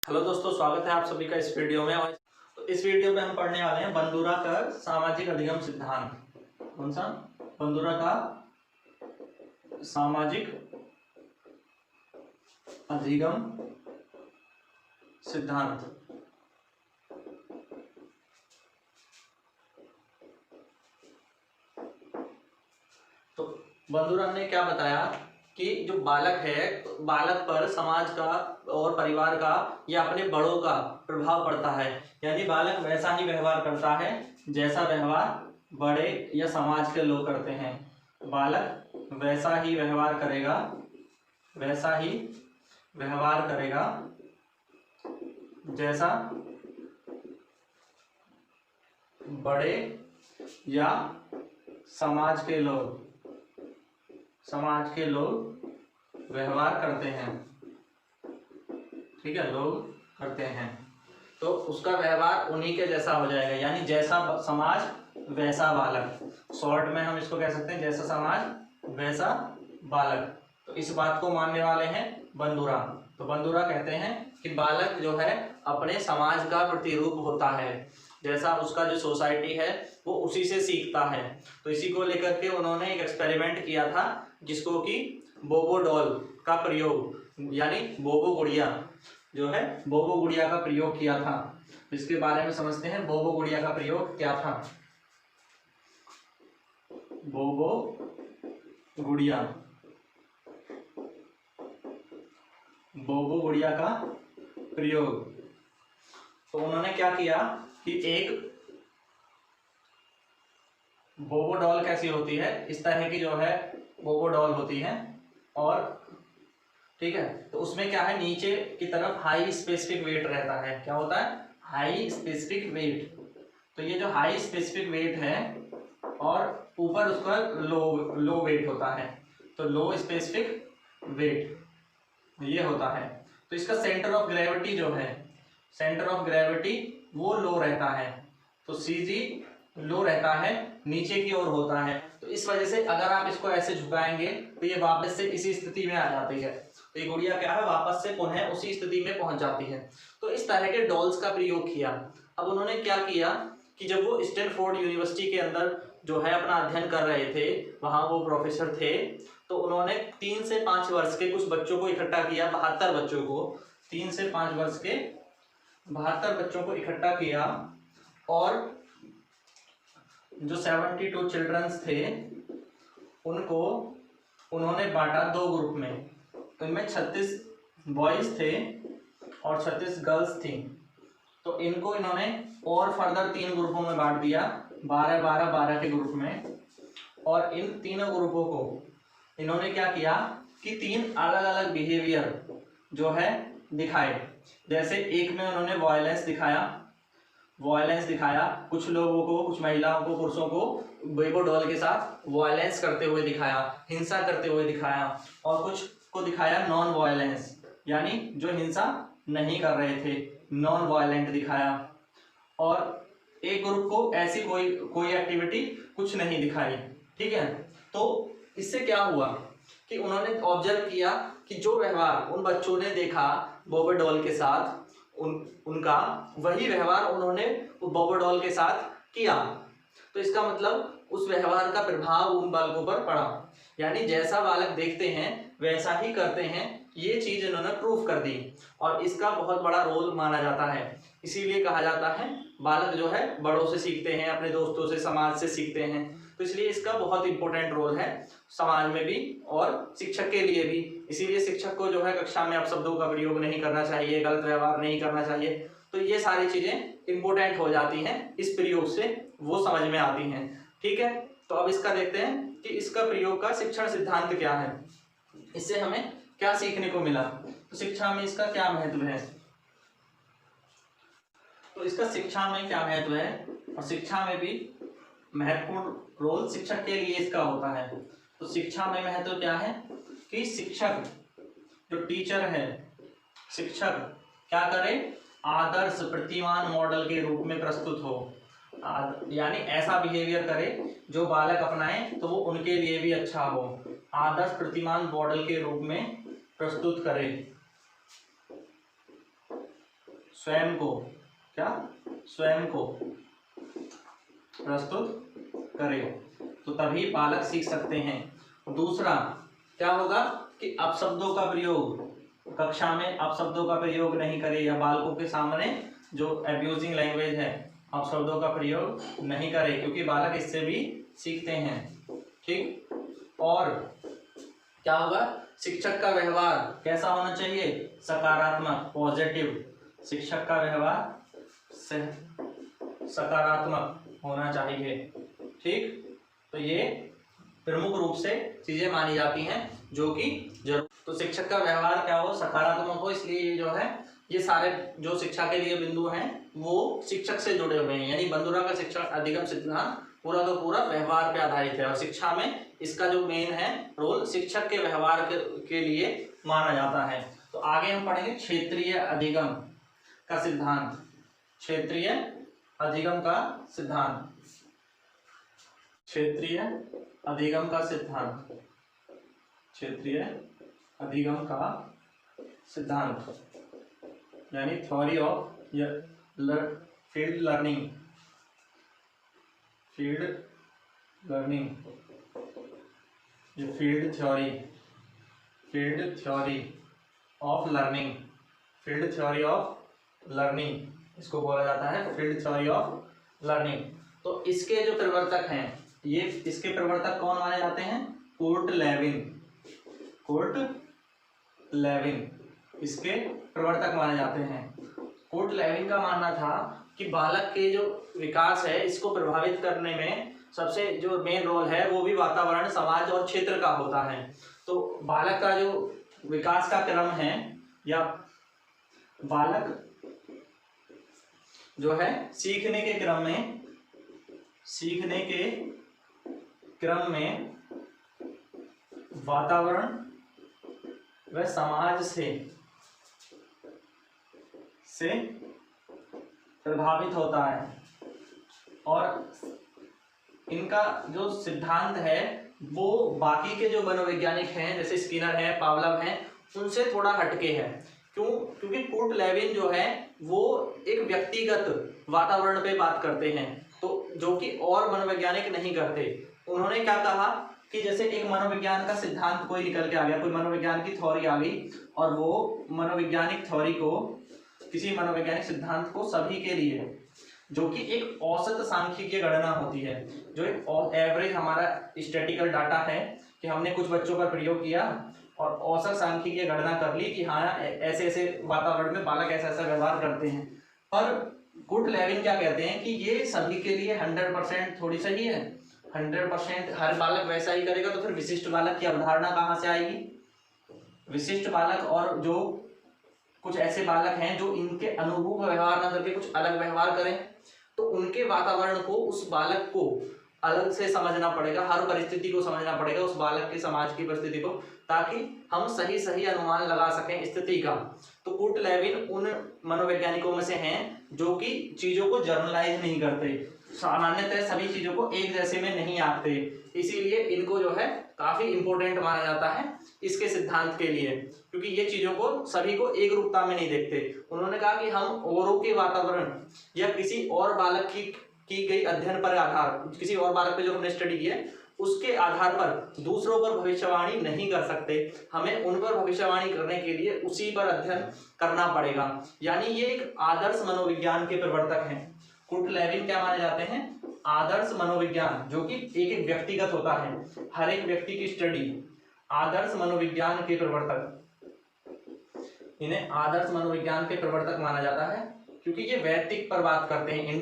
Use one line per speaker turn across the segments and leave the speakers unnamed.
Hello दोस्तों, स्वागत है आप सभी का इस वीडियो में। और तो इस वीडियो में हम पढ़ने वाले हैं बंदूरा का सामाजिक अधिगम सिद्धांत। कौन सा? बंदूरा का सामाजिक अधिगम सिद्धांत। तो बंदूरा ने क्या बताया कि जो बालक है, बालक पर समाज का और परिवार का या अपने बड़ों का प्रभाव पड़ता है। यानी बालक वैसा ही व्यवहार करता है जैसा व्यवहार बड़े या समाज के लोग करते हैं। बालक वैसा ही व्यवहार करेगा, वैसा ही व्यवहार करेगा जैसा बड़े या समाज के लोग व्यवहार करते हैं। ठीक है, लोग करते हैं तो उसका व्यवहार उन्हीं के जैसा हो जाएगा। यानी जैसा समाज वैसा बालक। शॉर्ट में हम इसको कह सकते हैं जैसा समाज वैसा बालक। तो इस बात को मानने वाले हैं बंदूरा। तो बंदूरा कहते हैं कि बालक जो है अपने समाज का प्रतिरूप होता है। जैसा उसका जो सोसाइटी है वो उसी से सीखता है। तो इसी को लेकर के उन्होंने एक एक्सपेरिमेंट किया था जिसको कि बोबो डॉल का प्रयोग, यानी बोबो गुड़िया जो है, बोबो गुड़िया का प्रयोग किया था। इसके बारे में समझते हैं बोबो गुड़िया का प्रयोग क्या था। बोबो गुड़िया, बोबो गुड़िया का प्रयोग। तो उन्होंने क्या किया कि एक बोबो डॉल कैसी होती है, इस तरह की जो है बोबो डॉल होती है। और ठीक है, तो उसमें क्या है, नीचे की तरफ हाई स्पेसिफिक वेट रहता है। क्या होता है? High specific weight. तो ये जो हाई स्पेसिफिक वेट है और ऊपर उसका लो वेट होता है। तो लो स्पेसिफिक वेट ये होता है। तो इसका सेंटर ऑफ ग्रेविटी जो है, सेंटर ऑफ ग्रेविटी वो लो रहता है। तो सीजी लो रहता है, नीचे की ओर होता है। तो इस वजह से अगर आप इसको ऐसे झुकाएंगे तो ये वापस से इसी स्थिति में आ जाती है। तो ये गुड़िया क्या है, वापस से पुनः उसी स्थिति में पहुंच जाती है। तो इस तरह के डॉल्स का प्रयोग किया। अब उन्होंने क्या किया कि जब वो स्टैनफोर्ड यूनिवर्सिटी के अंदर जो है अपना अध्ययन कर रहे थे, वहां वो प्रोफेसर थे, तो उन्होंने 3 से 5 वर्ष के कुछ बच्चों को इकट्ठा किया, 72 बच्चों को, 3 से 5 वर्ष के 72 बच्चों को इकट्ठा किया। और जो 72 चिल्ड्रंस थे उनको उन्होंने बांटा 2 ग्रुप में। तो इनमें 36 बॉयज थे और 36 गर्ल्स थी। तो इनको इन्होंने और फर्दर 3 ग्रुपों में बांट दिया, 12 12 12 के ग्रुप में। और इन तीनों ग्रुपों को इन्होंने क्या किया कि 3 अलग अलग बिहेवियर जो है दिखाए। जैसे एक में उन्होंने वायलेंस दिखाया, कुछ लोगों को, कुछ महिलाओं को, पुरुषों को बोबो डॉल के साथ वायलेंस करते हुए दिखाया, हिंसा करते हुए दिखाया। और कुछ को दिखाया नॉन वायलेंस, यानी जो हिंसा नहीं कर रहे थे, नॉन वायलेंट दिखाया। और एक ग्रुप को ऐसी कोई एक्टिविटी कुछ नहीं दिखाई। ठीक है, तो इससे क्या हुआ कि उन्होंने ऑब्जर्व किया कि जो व्यवहार उन बच्चों ने देखा बोबो डॉल के साथ, उनका वही व्यवहार उन्होंने बोबो डॉल के साथ किया। तो इसका मतलब उस व्यवहार का प्रभाव उन बालकों पर पड़ा। यानी जैसा बालक देखते हैं वैसा ही करते हैं, ये चीज इन्होंने प्रूफ कर दी। और इसका बहुत बड़ा रोल माना जाता है। इसीलिए कहा जाता है बालक जो है बड़ों से सीखते हैं, अपने दोस्तों से, समाज से सीखते हैं। तो इसलिए इसका बहुत इंपॉर्टेंट रोल है समाज में भी और शिक्षक के लिए भी। इसीलिए शिक्षक को जो है कक्षा में अपशब्दों का प्रयोग नहीं करना चाहिए, गलत व्यवहार नहीं करना चाहिए। तो ये सारी चीजें इंपॉर्टेंट हो जाती हैं इस प्रयोग से, वो समझ में आती हैं। ठीक है, तो अब इसका देखते हैं कि इसका प्रयोग का शिक्षण सिद्धांत क्या है, इससे हमें क्या सीखने को मिला। तो शिक्षा में इसका क्या महत्व है, तो इसका शिक्षा में क्या महत्व है, और शिक्षा में भी महत्वपूर्ण रोल शिक्षक के लिए इसका होता है। तो शिक्षा में महत्व क्या है कि शिक्षक जो टीचर है, शिक्षक क्या करे, आदर्श प्रतिमान मॉडल के रूप में प्रस्तुत हो। यानी ऐसा बिहेवियर करे जो बालक अपनाए तो वो उनके लिए भी अच्छा हो। आदर्श प्रतिमान मॉडल के रूप में प्रस्तुत करे। स्वयं को क्या स्वयं को प्रस्तुत करे, तो तभी बालक सीख सकते हैं। दूसरा क्या होगा कि अपशब्दों का प्रयोग, कक्षा में अपशब्दों का प्रयोग नहीं करे, या बालकों के सामने जो अब्यूजिंग लैंग्वेज है अपशब्दों का प्रयोग नहीं करे, क्योंकि बालक इससे भी सीखते हैं। ठीक। और क्या होगा, शिक्षक का व्यवहार कैसा होना चाहिए, सकारात्मक, पॉजिटिव। शिक्षक का व्यवहार सकारात्मक होना चाहिए। ठीक। तो ये प्रमुख रूप से चीजें मानी जाती हैं जो कि जरूर। तो शिक्षक का व्यवहार क्या हो, सकारात्मक हो, इसलिए ये जो है ये सारे जो शिक्षा के लिए बिंदु हैं वो शिक्षक से जुड़े हुए हैं। यानी बंधुरा का शिक्षा अधिगम सिद्धांत पूरा का पूरा व्यवहार पे आधारित है, और शिक्षा में इसका जो मेन है रोल शिक्षक के व्यवहार के लिए माना जाता है। तो आगे हम पढ़ेंगे क्षेत्रीय अधिगम का सिद्धांत। क्षेत्रीय अधिगम का सिद्धांत, क्षेत्रीय अधिगम का सिद्धांत, क्षेत्रीय अधिगम का सिद्धांत, यानी theory of field learning, field learning, ये field theory of learning, field theory of learning इसको बोला जाता है, फील्ड थ्योरी ऑफ लर्निंग। तो इसके जो प्रवर्तक हैं, ये इसके प्रवर्तक कौन माने जाते हैं, कोर्ट लेविन इसके प्रवर्तक माने जाते हैं। कोर्ट लेविन का मानना था कि बालक के जो विकास है इसको प्रभावित करने में सबसे जो मेन रोल है वो भी वातावरण, समाज और क्षेत्र का होता है। तो बालक का जो विकास का क्रम है, या बालक जो है सीखने के क्रम में वातावरण व समाज से प्रभावित होता है, और इनका जो सिद्धांत है वो बाकी के जो मनोवैज्ञानिक हैं जैसे स्किनर है, पावलव हैं, उनसे थोड़ा हटके है। क्योंकि कोर्ट लेविन जो है वो एक व्यक्तिगत वातावरण पे बात करते हैं, तो जो कि और मनोवैज्ञानिक नहीं करते। उन्होंने क्या कहा कि जैसे एक मनोविज्ञान का सिद्धांत कोई निकल के आ गया, कोई मनोविज्ञान की थ्योरी आ गई, और वो मनोवैज्ञानिक थ्योरी को, किसी मनोवैज्ञानिक सिद्धांत को सभी के लिए, जो कि एक औसत सांख्यिकीय गणना होती है, जो एक एवरेज हमारा स्टैटिकल डाटा है कि हमने कुछ बच्चों पर प्रयोग किया और औसत सांख्यिकीय गणना कर ली कि हाँ ऐसे ऐसे वातावरण में बालक ऐसा ऐसा व्यवहार करते हैं। पर कोर्ट लेविन क्या कहते हैं कि ये सभी के लिए 100% थोड़ी सही है, 100% हर बालक वैसा ही करेगा, तो फिर विशिष्ट बालक की अवधारणा कहाँ से आएगी। विशिष्ट बालक और जो कुछ ऐसे बालक हैं जो इनके अनुरूप व्यवहार न करके कुछ अलग व्यवहार करें, तो उनके वातावरण को, उस बालक को अलग से समझना पड़ेगा, हर परिस्थिति को समझना पड़ेगा, उस बालक के समाज की परिस्थिति को, ताकि हम सही अनुमान लगा सकें स्थिति का। तो कोर्ट लेविन उन मनोवैज्ञानिकों में से हैं जो कि चीजों को जर्नलाइज नहीं करते, सामान्यतः सभी चीजों को एक जैसे में नहीं आते, इसीलिए इनको जो है काफी इंपॉर्टेंट माना जाता है इसके सिद्धांत के लिए, क्योंकि ये चीजों को सभी को एक रूपता में नहीं देखते। उन्होंने कहा कि हम औरों के वातावरण या किसी और बालक की गई अध्ययन पर आधार, किसी और बालक पे जो हमने स्टडी की है उसके आधार पर दूसरों पर भविष्यवाणी नहीं कर सकते, हमें उन पर भविष्यवाणी करने के लिए उसी पर अध्ययन करना पड़ेगा। यानी ये एक आदर्श मनोविज्ञान के प्रवर्तक हैं। कोर्ट लेविन क्या माने जाते हैं, आदर्श मनोविज्ञान, जो कि एक व्यक्तिगत होता है, हर एक व्यक्ति की स्टडी, आदर्श मनोविज्ञान के प्रवर्तक, इन्हें आदर्श मनोविज्ञान के प्रवर्तक माना जाता है, क्योंकि ये व्यक्तिक पर बात करते हैं,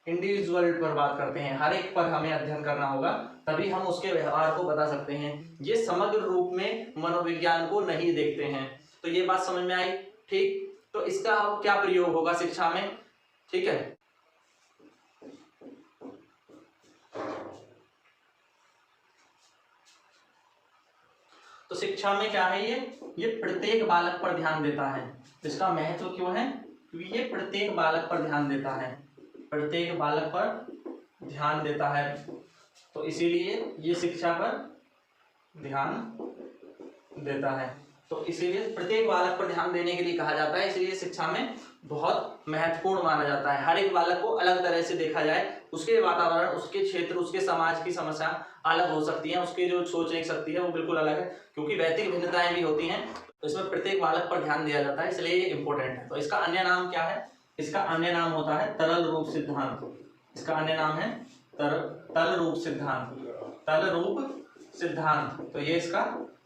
इंडिविजुअल पर बात करते हैं, हर एक पर हमें अध्ययन करना होगा, तभी हम उसके व्यवहार को बता सकते हैं। ये समग्र रूप में मनोविज्ञान को नहीं देखते हैं। तो ये बात समझ में आई, ठीक। तो इसका क्या प्रयोग होगा शिक्षा में, ठीक है। तो शिक्षा में क्या है, ये प्रत्येक बालक पर ध्यान देता है। इसका महत्व क्यों है, क्योंकि ये प्रत्येक बालक पर ध्यान देता है, प्रत्येक बालक पर ध्यान देता है, तो इसीलिए ये शिक्षा पर ध्यान देता है। तो इसीलिए प्रत्येक बालक पर ध्यान देने के लिए कहा जाता है, इसलिए शिक्षा में बहुत महत्वपूर्ण माना जाता है। हर एक बालक को अलग तरह से देखा जाए, उसके वातावरण, उसके क्षेत्र, उसके समाज की समस्या अलग हो सकती है, उसकी जो सोचने की शक्ति है वो बिल्कुल अलग है, क्योंकि वैयक्तिक भिन्नताएं भी होती हैं, तो इसमें प्रत्येक बालक पर ध्यान दिया जाता है, इसलिए ये इंपॉर्टेंट है। तो इसका अन्य नाम क्या है? इसका अन्य नाम होता है तरल रूप सिद्धांत। इसका अन्य नाम है तल रूप सिद्धांत। तल रूप सिद्धांत, तो ये इसका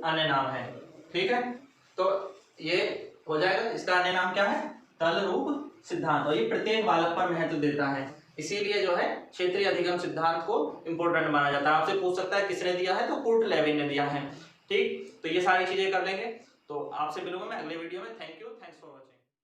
अन्य नाम है। ठीक है, तो ये हो जाएगा। इसका अन्य नाम क्या है? तल रूप सिद्धांत। और ये प्रत्येक बालक पर महत्व देता है, इसीलिए जो है क्षेत्रीय अधिगम सिद्धांत को इंपॉर्टेंट माना जाता है। आपसे पूछ सकता है किसने दिया है, तो कुर्ट लेविन ने दिया है। ठीक, तो ये सारी चीजें कर लेंगे, तो आपसे मिलूंगा मैं अगले वीडियो में। Thank you, thanks for